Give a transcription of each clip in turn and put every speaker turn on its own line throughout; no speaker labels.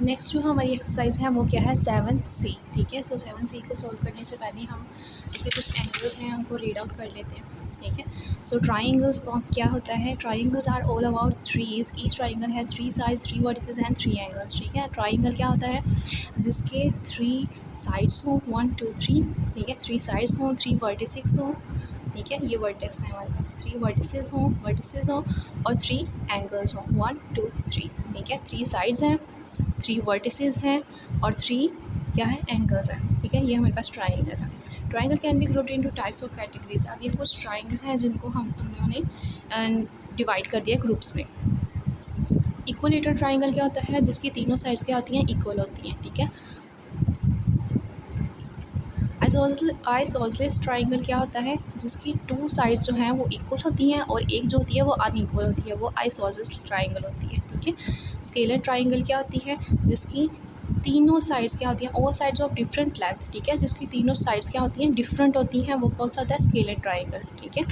Next जो हमारी exercise है वो क्या है 7C। ठीक है, सो 7C को सॉल्व करने से पहले हम उसके कुछ एंगल्स हैं उनको रीड आउट कर लेते हैं। ठीक है, सो ट्राइंगल्स को क्या होता है, triangles are all about threes, each triangle has 3 sides, 3 vertices and 3 angles. ठीक है, ट्राइंगल क्या होता है, जिसके 3 साइड्स हों, 1 2 3। ठीक है, 3 साइड्स हों, 3 वर्टिसेस हों। ठीक है, ये वर्टेक्स हैं हमारे पास, 3 वर्टिसेस हों और 3 एंगल्स हों, 1 2 3। ठीक है, 3 साइड्स हैं, 3 वर्टिसेस हैं और 3 क्या है, एंगल्स हैं। ठीक है, ये हमारे पास ट्राइंगल है। Triangle can be grouped into types of categories. अब ये कुछ ट्राइंगल हैं जिनको हम उन्होंने डिवाइड कर दिया ग्रुप्स में। इक्वलेटर ट्राइंगल क्या होता है, जिसकी तीनों साइड्स क्या होती हैं, इक्वल होती हैं। ठीक है, आइसोसेलेस ट्राइंगल क्या होता है, जिसकी 2 साइड्स जो हैं वो इक्वल होती हैं और एक जो होती है वो अनइक्वल होती है, वो आइसोसेलेस ट्राइंगल होती है। ठीक है, स्केलर ट्राइंगल क्या होती है, जिसकी तीनों साइड्स क्या होती हैं, all sides of different length. ठीक है, जिसकी तीनों साइड्स क्या होती हैं, डिफरेंट होती हैं, वो कौन सा होता है, स्केलर ट्राइंगल। ठीक है,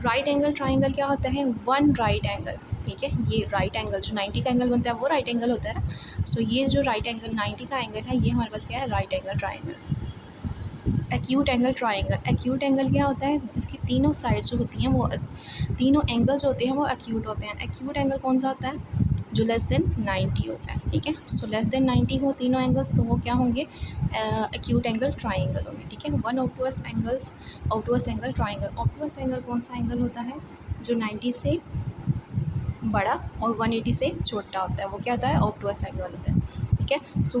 राइट एंगल ट्राइंगल क्या होता है, वन राइट एंगल। ठीक है, ये राइट एंगल जो 90 का एंगल बनता है वो राइट एंगल होता है ना। सो ये जो राइट एंगल 90 का एंगल है, ये हमारे पास क्या है, right angle triangle. Acute angle triangle, acute angle क्या होता है, इसकी तीनों साइड्स जो होती हैं वो तीनों एंगल्स होते हैं वो एक्यूट होते हैं। एक्यूट एंगल कौन सा होता है, जो लेस देन 90 होता है। ठीक है, सो लेस देन 90 हो तीनों एंगल्स तो वो क्या होंगे, एक्यूट एंगल ट्राइंगल होंगे। ठीक है, वन ऑब्टूअस एंगल ट्राइंगल। ऑब्टूअस एंगल कौन सा एंगल होता है, जो 90 से बड़ा और 180 से छोटा होता है, वो क्या होता है, ऑब्टूअस एंगल होता है। ठीक है, सो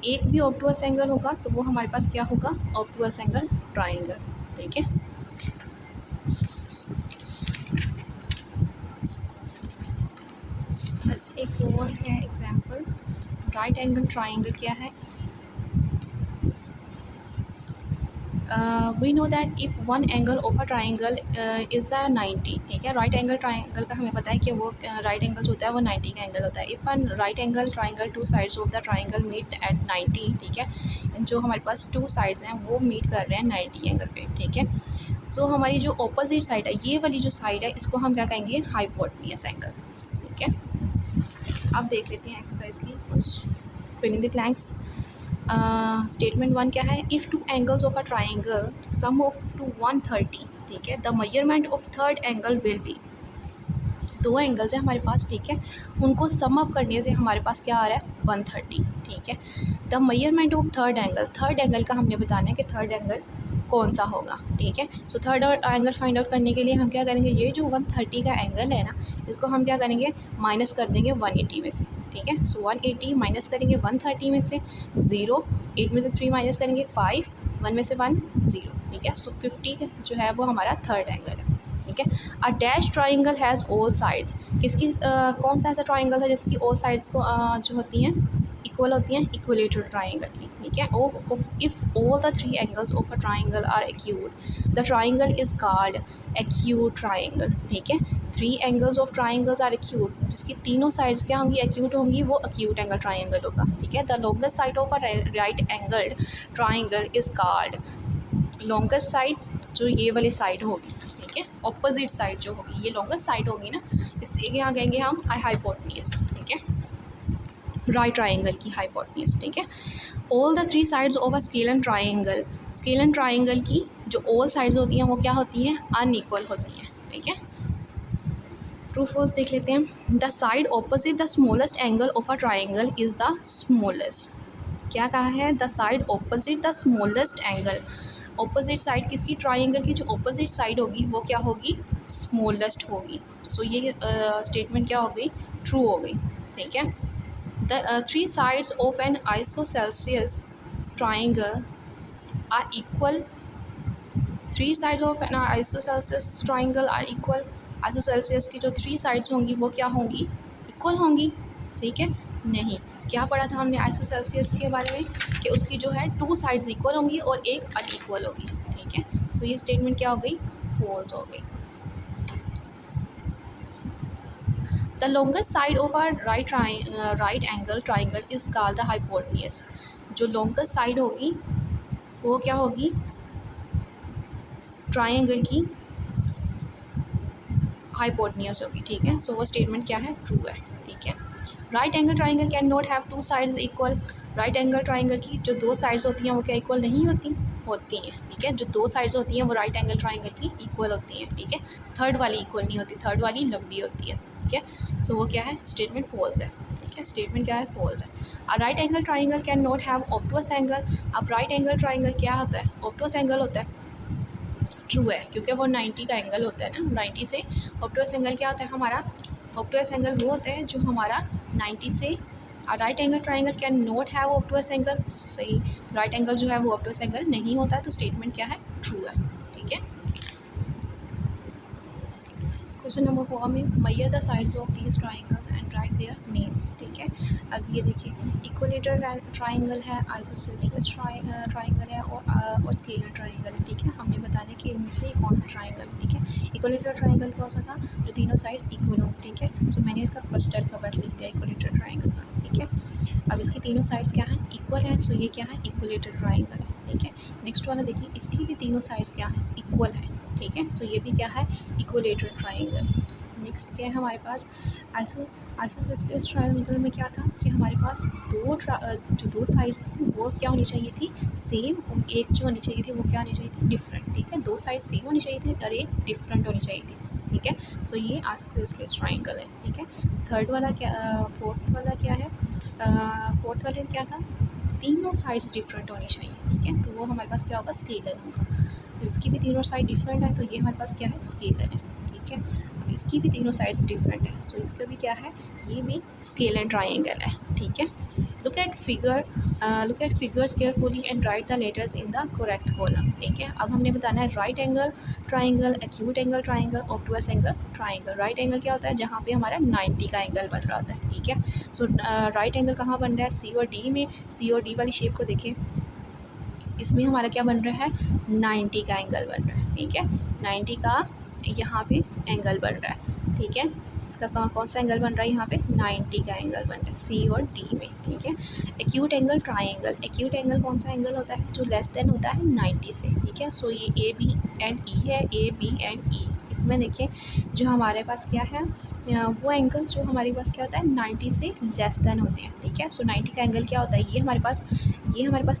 एक भी ऑब्टूअस एंगल होगा तो वो हमारे पास क्या होगा, ऑब्टूअस एंगल ट्राइंगल। ठीक है, अच्छा एक और है एग्जांपल, राइट एंगल ट्राइंगल क्या है, we know that if one angle of a triangle is a 90। ठीक है, राइट एंगल ट्राइंगल का हमें पता है कि वो राइट एंगल जो होता है वो 90 का एंगल होता है। If one right angle triangle 2 sides of the triangle meet at 90। ठीक है, जो हमारे पास 2 साइड्स हैं वो मीट कर रहे हैं 90 एंगल पे। ठीक है, सो हमारी जो अपोजिट साइड है, ये वाली जो साइड है, इसको हम क्या कहेंगे, हाइपोटेन्यूज एंगल। ठीक है, अब देख लेते हैं एक्सरसाइज की कुछ, fill in the blanks. Statement 1 क्या है, if two angles of a triangle sum of to 130। ठीक है, the measurement of third angle will be, 2 angles हैं हमारे पास। ठीक है, उनको सम अप करने से हमारे पास क्या आ रहा है, 130। ठीक है, the measurement of third angle का हमने बताना है कि थर्ड एंगल कौन सा होगा। ठीक है, so third angle find out करने के लिए हम क्या करेंगे, ये जो 130 का एंगल है ना, इसको हम क्या करेंगे, माइनस कर देंगे 180 में से। ठीक है, सो 180 माइनस करेंगे 130 में से, 0 8 में से 3 माइनस करेंगे 5, 1 में से 1 0। ठीक है, सो 50 जो है वो हमारा थर्ड एंगल है। ठीक है, a dash triangle has all sides, किसकी कौन सा ऐसा ट्राइंगल है जिसकी ऑल साइड्स को जो होती हैं इक्वल होती हैं, इक्वलेटर ट्राइंगल की। ठीक है, if all the 3 angles of a triangle are acute, the triangle is called acute triangle. ठीक है, 3 angles of triangles are acute, जिसकी तीनों साइड्स क्या होंगी, एक्यूट होंगी, वो एक्यूट एंगल ट्राइंगल होगा। ठीक है, the longest side of a right angle triangle is called, longest side जो ये वाली साइड होगी, ठीक है, ऑपोजिट साइड जो होगी, ये लॉन्गेस्ट साइड होगी ना, इससे यहाँ कहेंगे हम हाइपोटेन्यूज। ठीक है, राइट ट्राइंगल की हाइपोटेन्यूज। ठीक है, all the 3 sides of a scalene triangle की जो ऑल साइड्स होती हैं वो क्या होती हैं, अनइक्वल होती हैं। ठीक है, ट्रू फॉल्स देख लेते हैं। The side opposite the smallest angle of a triangle is the smallest. क्या कहा है, the side opposite the smallest angle, opposite side किसकी, ट्राइंगल की जो ऑपोजिट साइड होगी वो क्या होगी, स्मॉलेस्ट होगी। सो ये स्टेटमेंट क्या हो गई, ट्रू हो गई। ठीक है, the 3 sides of an isosceles triangle are equal, 3 sides of an isosceles triangle are equal, isosceles की जो 3 साइड्स होंगी वो क्या होंगी, इक्वल होंगी। ठीक है, नहीं, क्या पढ़ा था हमने आइसोसेल्सियस के बारे में, कि उसकी जो है 2 साइड्स इक्वल होंगी और एक अनइक्वल होगी। ठीक है, सो ये स्टेटमेंट क्या हो गई, फॉल्स हो गई। The longest side of our right angle triangle is called the hypotenuse, जो लॉन्गेस्ट साइड होगी वो क्या होगी, ट्राइंगल की हाइपोटेन्यूज होगी। ठीक है, सो वो स्टेटमेंट क्या है, ट्रू है। ठीक है, right angle triangle can not have two sides equal. Right angle triangle की जो दो साइड्स होती हैं वो क्या इक्वल नहीं होती, होती हैं, ठीक है। जो दो साइड्स होती हैं वो राइट एंगल ट्राइंगल की इक्वल होती हैं, ठीक है। थर्ड वाली इक्वल नहीं होती, थर्ड वाली लंबी होती है, ठीक है। सो वो क्या है, स्टेटमेंट फॉल्स है, ठीक है। स्टेटमेंट क्या है, फॉल्स है। A right angle triangle can not have obtuse angle. अब राइट एंगल ट्राइंगल क्या होता है, ऑब्टुअस एंगल होता है। ट्रू है, क्योंकि वो 90 का एंगल होता है ना, 90 से। ऑब्टुअस एंगल क्या होता है हमारा, ऑब्टुअस एंगल वो होता है जो हमारा 90 से। Right angle triangle can not have obtuse angle, सही। राइट एंगल जो है वो ऑब्टुअस एंगल नहीं होता है, तो स्टेटमेंट क्या है, ट्रू है, ठीक है। क्वेश्चन नंबर 4 में Maihar the sides of these triangles and right their names, ठीक है। अब ये देखिए, इक्विलेटरल ट्राइंगल है, आइसोसेलेस ट्राइंगल है और स्केलर ट्राइंगल है, ठीक है। हमने बताया कि इनमें से कौन सा ट्राइंगल, ठीक है। इक्विलेटरल ट्राइंगल कौन सा था, जो तीनों साइड्स इक्वल हो, ठीक है। सो मैंने इसका फर्स्ट अल्फाबेट लिख दिया इक्विलेटरल ट्राइंगल का, ठीक है। अब इसकी तीनों साइड्स क्या हैं, इक्वल है, सो ये क्या है, इक्विलेटरल ट्राइंगल है, ठीक है। नेक्स्ट वाला देखिए, इसकी भी तीनों साइड्स क्या है, इक्वल है, ठीक है। सो ये भी क्या है, इक्विलेटरल ट्राइंगल। नेक्स्ट क्या है हमारे पास, आइसोसेलेस ट्राइंगल में क्या था कि हमारे पास जो दो साइड्स थी वो क्या होनी चाहिए थी, सेम, और एक जो होनी चाहिए थी वो क्या होनी चाहिए थी, डिफरेंट, ठीक है। दो साइड सेम होनी चाहिए थी और एक डिफरेंट होनी चाहिए थी, ठीक है। सो ये आइसोसेलेस ट्राइंगल है, ठीक है। थर्ड वाला क्या, फोर्थ वाला क्या है, फोर्थ वाले में क्या था, तीनों साइड्स डिफरेंट होनी चाहिए, ठीक है। तो वो हमारे पास क्या होगा, स्केलर होगा। तो इसकी भी तीनों साइड डिफरेंट है, तो ये हमारे पास क्या है, स्केलर है, ठीक है। अब इसकी भी तीनों साइड्स डिफरेंट है, सो इसका भी क्या है, ये भी स्केल एंड ट्राइंगल है, ठीक है। Look at figures carefully and write the letters in the correct column, ठीक है। अब हमने बताना है right angle triangle, acute angle triangle, obtuse angle triangle. Right angle क्या होता है, जहाँ पे हमारा 90 का एंगल बन रहा होता है, ठीक है। सो राइट एंगल कहाँ बन रहा है, सी और डी में। सी और डी वाली शेप को देखें, इसमें हमारा क्या बन रहा है, 90 का एंगल बन रहा है, ठीक है। 90 का यहाँ पे एंगल बन रहा है, ठीक है। इसका कौन सा एंगल बन रहा है, यहाँ पे 90 का एंगल बन रहा है, सी और डी में, ठीक है। Acute angle triangle, acute angle कौन सा एंगल होता है, जो लेस देन होता है 90 से, ठीक है। सो ये ए बी एंड ई है, ए बी एंड ई। इसमें देखिए जो हमारे पास क्या है, वो एंगल जो हमारे पास क्या होता है, 90 से लेस देन होते हैं, ठीक है। सो 90 का एंगल क्या होता है, ये हमारे पास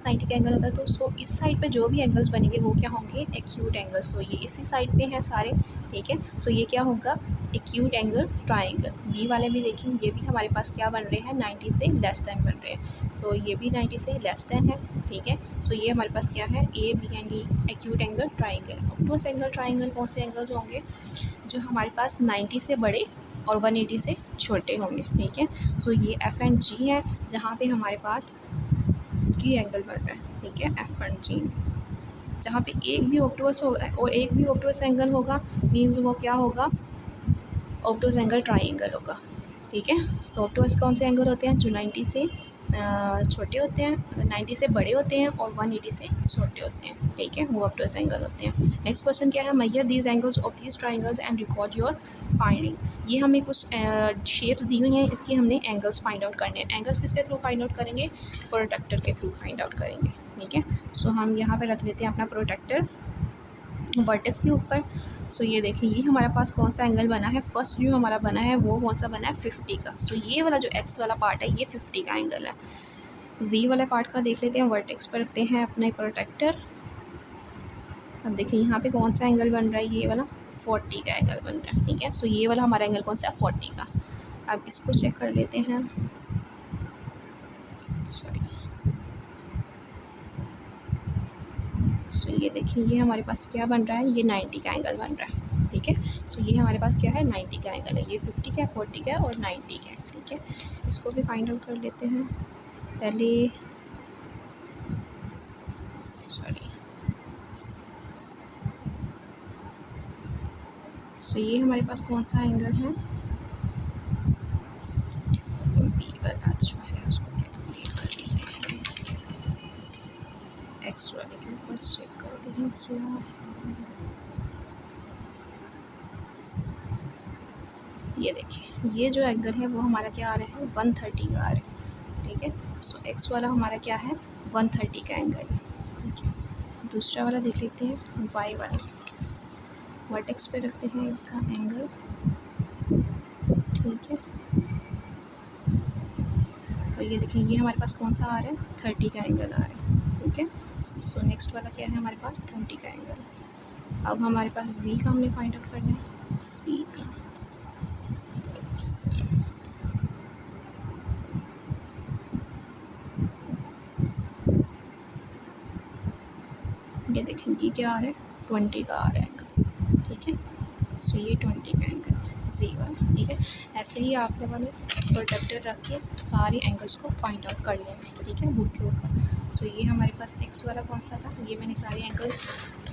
90 का एंगल होता है। तो सो इस साइड पे जो भी एंगल्स बनेंगे वो क्या होंगे, एक्यूट एंगल्स। सो ये इसी साइड पे हैं सारे, ठीक है। सो ये क्या होगा, एक्यूट एंगल ट्राइंगल। बी वाले भी देखें, ये भी हमारे पास क्या बन रहे हैं, 90 से लेस देन बन रहे हैं। सो ये भी 90 से लेस देन है, ठीक है। सो ये हमारे पास क्या है, a b and e, acute angle triangle. Obtuse angle triangle कौन से एंगल्स होंगे, जो हमारे पास 90 से बड़े और 180 से छोटे होंगे, ठीक है। सो ये एफ एंड जी है, जहाँ पे हमारे पास की एंगल बन रहा है, ठीक है, एफ एंड जी में। जहाँ पे एक भी ऑब्टुअस होगा और एक भी ऑब्टुअस एंगल होगा, मीन्स वो क्या होगा, ऑब्टुअस एंगल ट्राइंगल होगा, ठीक है। तो ऑब्टुअस कौन से एंगल होते हैं, जो 90 से छोटे होते हैं, 90 से बड़े होते हैं और 180 से छोटे होते हैं, ठीक है, वो ऑब्टुअस एंगल होते हैं। नेक्स्ट क्वेश्चन क्या है, measure these angles of these triangles and record your finding. ये हमें कुछ शेप्स दी हुई हैं, इसकी हमने एंगल्स फाइंड आउट करने हैं। एंगल्स किसके थ्रू फाइंड आउट करेंगे, प्रोटेक्टर के थ्रू फाइंड आउट करेंगे, ठीक है। सो हम यहाँ पे रख लेते हैं अपना प्रोटेक्टर वर्टेक्स के ऊपर। सो ये देखिए, ये हमारे पास कौन सा एंगल बना है, फर्स्ट जो हमारा बना है वो कौन सा बना है, 50 का। सो ये वाला जो एक्स वाला पार्ट है ये 50 का एंगल है। जी वाले पार्ट का देख लेते हैं, वर्टेक्स पर रखते हैं अपने प्रोटेक्टर। अब देखिए यहाँ पे कौन सा एंगल बन रहा है, ये वाला 40 का एंगल बन रहा है, ठीक है। सो ये वाला हमारा एंगल कौन सा है, 40 का। अब इसको चेक कर लेते हैं, सॉरी। सो ये देखिए, ये हमारे पास क्या बन रहा है, ये 90 का एंगल बन रहा है, ठीक है। सो ये हमारे पास क्या है, 90 का एंगल है। ये 50 का है, 40 का है और 90 का है, ठीक है। इसको भी फाइंड आउट कर लेते हैं पहले, सॉरी। सो ये हमारे पास कौन सा एंगल है, बी वाला जो है उसको कैलकुलेट कर लेते हैं। एक्स वाले के ऊपर चेक करते हैं क्या, ये देखिए, ये जो एंगल है वो हमारा क्या आ रहा है, 130 का आ रहा है, ठीक है। सो एक्स वाला हमारा क्या है, 130 का एंगल है, ठीक है। दूसरा वाला देख लेते हैं, वाई वाला। वर्टेक्स पे रखते हैं इसका एंगल, ठीक है। और ये देखिए ये हमारे पास कौन सा आ रहा है, 30 का एंगल आ रहा है, ठीक है। सो नेक्स्ट वाला क्या है हमारे पास, 30 का एंगल। अब हमारे पास जी का हमने फाइंड आउट करना है, सी का। ये देखें ये क्या आ रहा है, 20 का आ रहा है एंगल, ठीक है। सो ये 20 का एंगल सी वाला, ठीक है। ऐसे ही आप लोगों ने प्रोटेक्टर रख के सारे एंगल्स को फाइंड आउट कर लेना, ठीक है, बुक के ऊपर। सो ये हमारे पास एक्स वाला कौन सा था, ये मैंने सारे एंगल्स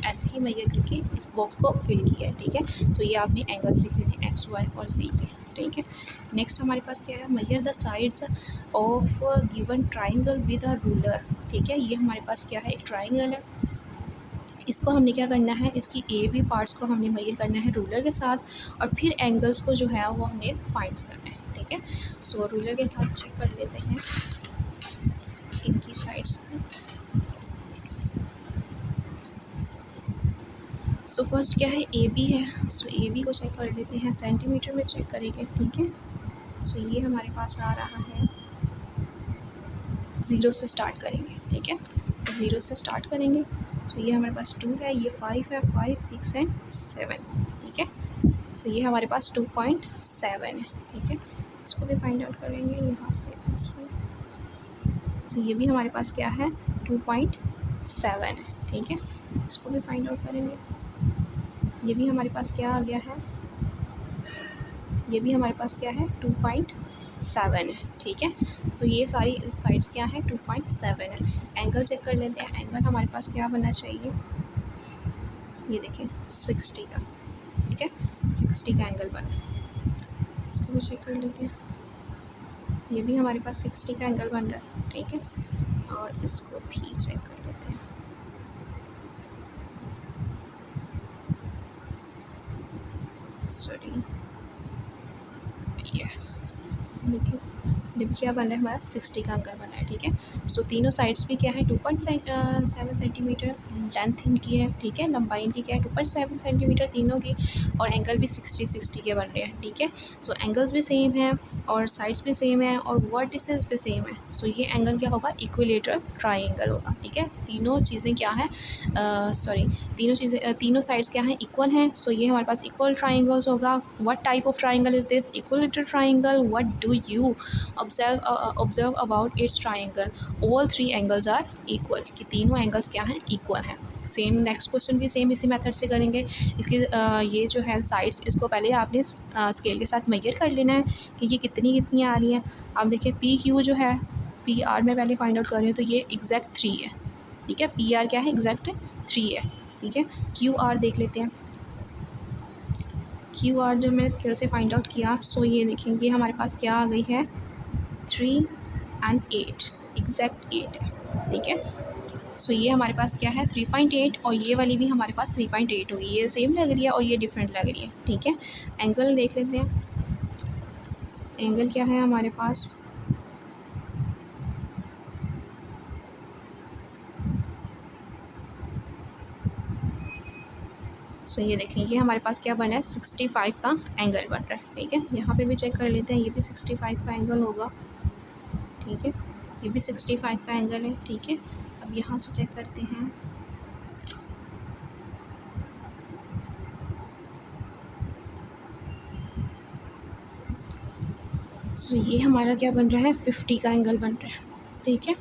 ऐसे ही मेजर करके इस बॉक्स को फिल किया है, ठीक है। सो ये आपने एंगल्स लिख लेने एक्स वाई और सी के, ठीक है। नेक्स्ट हमारे पास क्या है, measure the sides of given triangle with a ruler, ठीक है। ये हमारे पास क्या है, एक ट्राइंगल है, इसको हमने क्या करना है, इसकी ए बी पार्ट्स को हमने मेजर करना है रूलर के साथ, और फिर एंगल्स को जो है वो हमने फाइंड करना है, ठीक है। सो रूलर के साथ चेक कर लेते हैं इनकी साइड्स। सो फर्स्ट क्या है, ए बी है। सो ए बी को चेक कर लेते हैं, सेंटीमीटर में चेक करेंगे, ठीक है। सो ये हमारे पास आ रहा है, 0 से स्टार्ट करेंगे, ठीक है, 0 से स्टार्ट करेंगे। सो ये हमारे पास 2 है, ये 5 है, 5 6 एंड 7, ठीक है। सो ये हमारे पास 2.7 है, ठीक है। इसको भी फाइंड आउट करेंगे यहाँ से ऐसे। सो ये भी हमारे पास क्या है, 2.7 है, ठीक है। इसको भी फाइंड आउट करेंगे। ये भी हमारे पास क्या आ गया है, ये भी हमारे पास क्या है, 2.7 है, ठीक है। सो ये सारी साइड्स क्या है, 2.7 है। एंगल चेक कर लेते हैं, एंगल हमारे पास क्या बनना चाहिए, ये देखें 60 का, ठीक है, 60 का एंगल बना है। इसको भी चेक कर लेते हैं, ये भी हमारे पास 60 का एंगल बन रहा है, ठीक है। और इसको भी चेक कर लेते हैं, सॉरी, यस, देखिए ये भी क्या बन रहा है हमारा, 60 का एंगल बन रहा है, ठीक है। सो तीनों साइड्स भी क्या है, 2.7 सेंटीमीटर लेंथ इनकी है, ठीक है। लंबाई इनकी क्या है, 2.7 सेंटीमीटर तीनों की, और एंगल भी 60 के बन रहे हैं, ठीक है। सो एंगल्स भी सेम है और साइड्स भी सेम है और वर्टिसेस भी सेम है। सो ये एंगल क्या होगा, इक्विलेटरल ट्राइंगल होगा, ठीक है। तीनों चीज़ें क्या है, तीनों साइड्स क्या हैं, इक्वल हैं। सो ये हमारे पास इक्वल ट्राइंगल्स होगा। What type of triangle is this, equilateral triangle. What do you observe about its triangle, all 3 angles are equal, कि तीनों एंगल्स क्या हैं, इक्वल हैं। सेम नेक्स्ट क्वेश्चन भी सेम इसी मेथड से करेंगे। इसकी ये जो है साइड्स, इसको पहले आपने स्केल के साथ मेजर कर लेना है कि ये कितनी कितनी आ रही हैं। आप देखिए पी क्यू जो है, पी आर में पहले फाइंड आउट कर रही हूँ, तो ये एग्जैक्ट 3 है, ठीक है। पी आर क्या है, एग्जैक्ट 3 है, ठीक है। क्यू आर देख लेते हैं, क्यू आर जो मैंने स्केल से फाइंड आउट किया। सो ये देखें ये हमारे पास क्या आ गई है, 3 एंड 8, एग्जैक्ट 8 है, ठीक है। सो ये हमारे पास क्या है, 3.8, और ये वाली भी हमारे पास 3.8 होगी। ये सेम लग रही है और ये डिफरेंट लग रही है, ठीक है। एंगल देख लेते हैं, एंगल क्या है हमारे पास, सो ये देखें ये हमारे पास क्या बना है, 65 का एंगल बन रहा है, ठीक है। यहाँ पे भी चेक कर लेते हैं, ये भी 65 का एंगल होगा, ठीक है। ये भी 65 का एंगल है, ठीक है। अब यहाँ से चेक करते हैं, सो ये हमारा क्या बन रहा है, 50 का एंगल बन रहा है, ठीक है।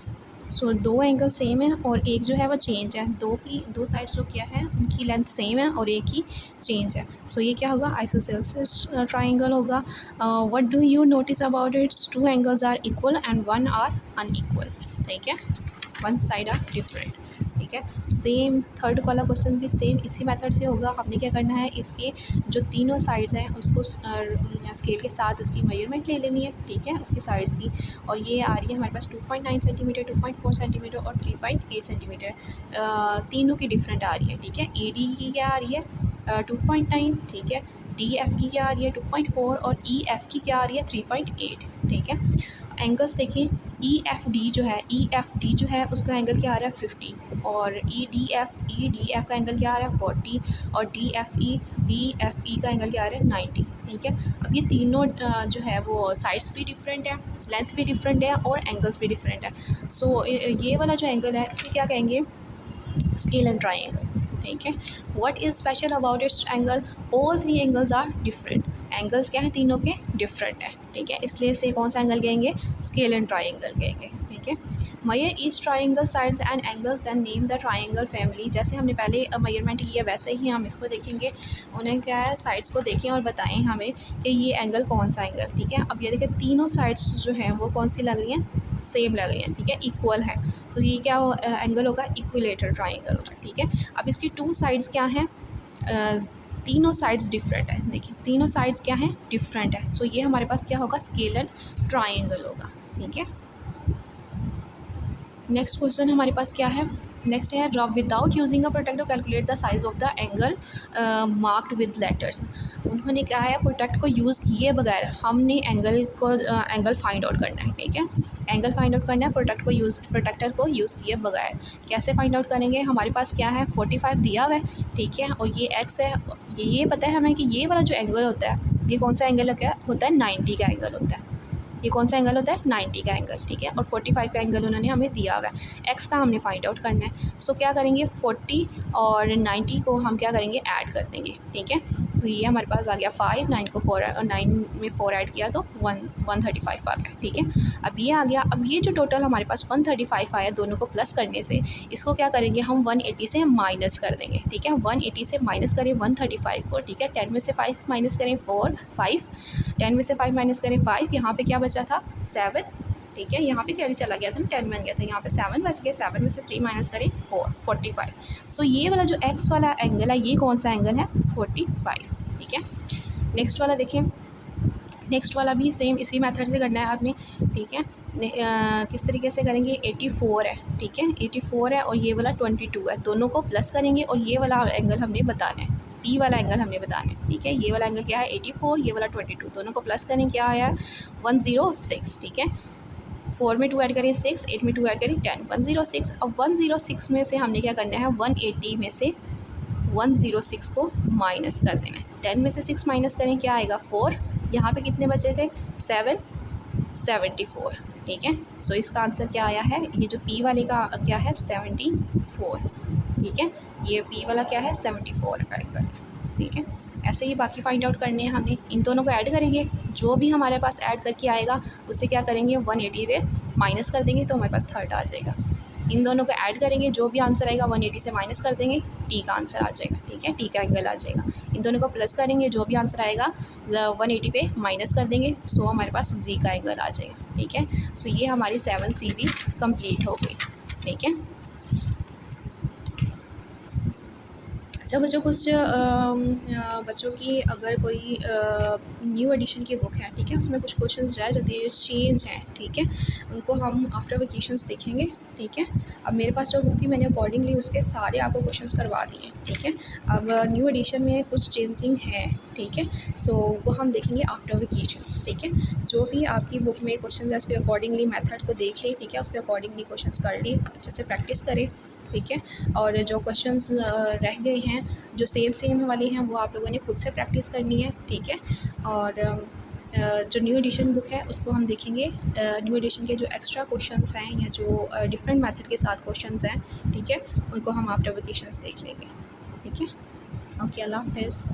सो 2 एंगल सेम है और एक जो है वो चेंज है। दो साइड्स जो क्या है उनकी लेंथ सेम है और एक ही चेंज है। सो ये क्या होगा, आइसोसेलेस ट्राइंगल होगा। What do you notice about its, 2 angles are equal and 1 are unequal, ठीक है, 1 साइड आर डिफरेंट, ठीक है। सेम थर्ड वाला क्वेश्चन भी सेम इसी मेथड से होगा। आपने क्या करना है, इसके जो तीनों साइड्स हैं उसको स्केल के साथ उसकी मेजरमेंट ले लेनी है, ठीक है, उसकी साइड्स की। और ये आ रही है हमारे पास 2.9 सेंटीमीटर, 2.4 सेंटीमीटर और 3.8 सेंटीमीटर, तीनों की डिफरेंट आ रही है, ठीक है। ए डी की क्या आ रही है, 2.9, ठीक है। डी एफ की क्या आ रही है, 2.4, और ई एफ की क्या आ रही है, 3.8, ठीक है। एंगल्स देखें, ई एफ डी जो है उसका एंगल क्या आ रहा है, 50, और ई डी एफ का एंगल क्या आ रहा है, 40, और डी एफ ई का एंगल क्या आ रहा है, 90, ठीक है। अब ये तीनों जो है वो साइड्स भी डिफरेंट है, लेंथ भी डिफरेंट है और एंगल्स भी डिफरेंट है। सो ये वाला जो एंगल है इसे क्या कहेंगे, स्केल एंड ट्राइंगल। ठीक है, what is special about its angle, all three angles are different, angles क्या है तीनों के डिफरेंट है। ठीक है, इसलिए इसे कौन सा एंगल कहेंगे, स्केल एंड ट्राइंगल कहेंगे। ठीक है, measure each triangle sides and angles then name the triangle family. जैसे हमने पहले मयरमेंट की है वैसे ही हम इसको देखेंगे, उन्हें क्या है साइड्स को देखें और बताएं हमें कि ये एंगल कौन सा एंगल। ठीक है, अब ये देखिए तीनों साइड्स जो हैं वो कौन सी लग रही हैं, सेम लग रही हैं। ठीक है, इक्वल है, तो ये क्या एंगल होगा, इक्विलेटरल ट्राइंगल होगा। ठीक है, अब इसकी टू साइड्स क्या हैं, तीनों साइड्स डिफरेंट है। देखिए तीनों साइड्स क्या हैं, डिफरेंट है। सो ये हमारे पास क्या होगा, स्केल एंड ट्राइंगल होगा। ठीक है, नेक्स्ट क्वेश्चन हमारे पास क्या है, नेक्स्ट है without using a protractor calculate the size of the angle marked with letters. उन्होंने क्या है, प्रोटेक्ट को यूज़ किए बगैर हमने एंगल फाइंड आउट करना है। ठीक है, एंगल फाइंड आउट करना है प्रोटेक्टर को यूज़ किए बगैर। कैसे फाइंड आउट करेंगे, हमारे पास क्या है 45 दिया हुआ है। ठीक है, और ये एक्स है, ये पता है हमें कि ये वाला जो एंगल होता है ये कौन सा एंगल होता है 90 का एंगल होता है। ये कौन सा एंगल होता है, 90 का एंगल। ठीक है, और 45 का एंगल उन्होंने हमें दिया हुआ है। एक्स का हमने फाइंड आउट करना है। सो क्या करेंगे, 40 और 90 को हम क्या करेंगे, ऐड कर देंगे। ठीक है, सो ये हमारे पास आ गया 5, 9 को 4 और 9 में 4 ऐड किया तो 135 आ गया। ठीक है, अब ये आ गया। अब ये जो टोटल हमारे पास 135 आया दोनों को प्लस करने से, इसको क्या करेंगे हम 180 से माइनस कर देंगे। ठीक है, 180 से माइनस करें 135 को। ठीक है, 10 में से 5 माइनस करें 5, 10 में से 5 माइनस करें 5, यहाँ पे क्या बचा था 7। ठीक है, यहाँ पे कैरी चला गया था ना, 10 बन गया था, यहाँ पे 7 बच गए। 7 में से 3 माइनस करें 4, 45। सो ये वाला जो एक्स वाला एंगल है ये कौन सा एंगल है, 45। ठीक है, नेक्स्ट वाला देखिए, नेक्स्ट वाला भी सेम इसी मेथड से करना है आपने। ठीक है, किस तरीके से करेंगे, 84 है। ठीक है, 84 है और ये वाला 22 है, दोनों को प्लस करेंगे और ये वाला एंगल हमने बताना है, पी वाला एंगल हमने बताना है। ठीक है, ये वाला एंगल क्या है 84, ये वाला 22, दोनों को प्लस करें क्या आया 106। ठीक है, 4 में 2 ऐड करें 6, 8 में 2 ऐड करें 10, 106। अब 106 में से हमने क्या करना है, 180 में से 106 को माइनस कर देना है। 10 में से 6 माइनस करें क्या आएगा 4, यहाँ पे कितने बचे थे 7, 74। ठीक है, सो इसका आंसर क्या आया है, ये जो पी वाले का क्या है 74। ठीक है, ये पी वाला क्या है 74 का एंगल है। ठीक है, ऐसे ही बाकी फाइंड आउट करने हैं हमने, इन दोनों को ऐड करेंगे, जो भी हमारे पास ऐड करके आएगा उससे क्या करेंगे 180 पे माइनस कर देंगे तो हमारे पास 30 आ जाएगा। इन दोनों को ऐड करेंगे, जो भी आंसर आएगा 180 से माइनस कर देंगे, टी का आंसर आ जाएगा। ठीक है, टी का एंगल आ जाएगा। इन दोनों को प्लस करेंगे, जो भी आंसर आएगा 180 पे माइनस कर देंगे, सो हमारे पास जी का एंगल आ जाएगा। ठीक है, सो ये हमारी 7C भी कंप्लीट हो गई। ठीक है, अच्छा बच्चों, कुछ बच्चों की अगर कोई न्यू एडिशन की बुक है, ठीक है, उसमें कुछ क्वेश्चंस रह जाते हैं, चेंज हैं। ठीक है, उनको हम आफ्टर वेकेशंस देखेंगे। ठीक है, अब मेरे पास जो बुक थी मैंने अकॉर्डिंगली उसके सारे आपको क्वेश्चंस करवा दिए। ठीक है, अब न्यू एडिशन में कुछ चेंजिंग है। ठीक है, सो वो हम देखेंगे आफ्टर वेकेशंस। ठीक है, जो भी आपकी बुक में क्वेश्चन है उसके अकॉर्डिंगली मेथड को देख लें। ठीक है, उसके अकॉर्डिंगली क्वेश्चंस कर लें, अच्छे से प्रैक्टिस करें। ठीक है, और जो क्वेश्चंस रह गए हैं जो सेम वाले हैं वो आप लोगों ने खुद से प्रैक्टिस करनी है। ठीक है, और जो न्यू एडिशन बुक है उसको हम देखेंगे, न्यू एडिशन के जो एक्स्ट्रा क्वेश्चंस हैं या जो डिफरेंट मेथड के साथ क्वेश्चंस हैं, ठीक है, उनको हम आफ्टर वेकेशंस देख लेंगे। ठीक है, ओके, अल्लाह हाफ़िज़।